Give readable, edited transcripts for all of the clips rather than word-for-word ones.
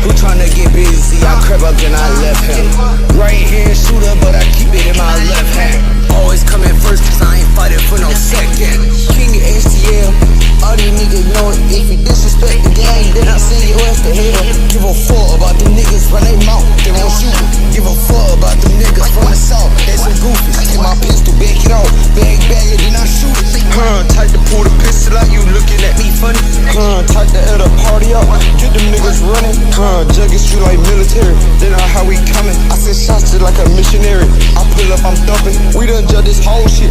Who tryna get busy? I crept up then I left him. Right hand shooter, but I keep it in my left hand. Always coming first, cause I ain't fighting for no second. King of HTL, all these niggas know it. If you disrespect the gang, then I send your ass to hell. Give a fuck about them niggas run they mouth, they won't shoot. Give a fuck about them niggas from the south, they some goofies. Get my pistol, back it off, bag it, then I shoot it. Tight to pull the pistol out, you looking at me funny. Tight to air the party up, get them niggas running. Jugging you like military, they know how we coming. I send shots just like a missionary. I pull up, I'm thumping. We done judge this whole shit.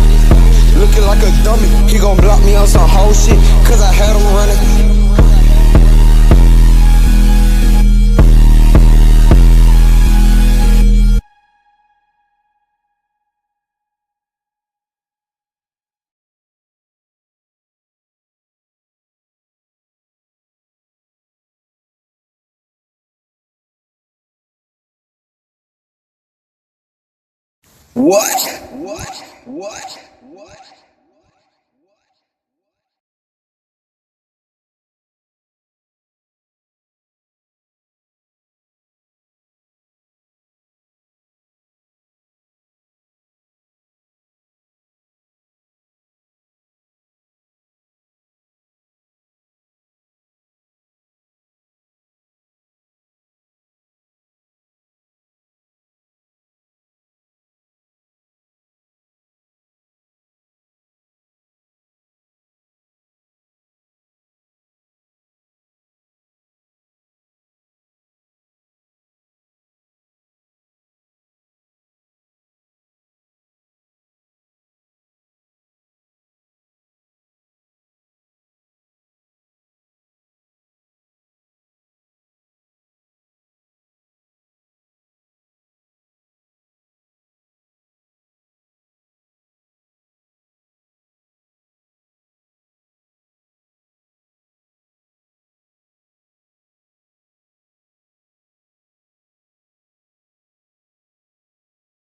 Looking like a dummy, he gon' block me on some whole shit, cause I had him running. What?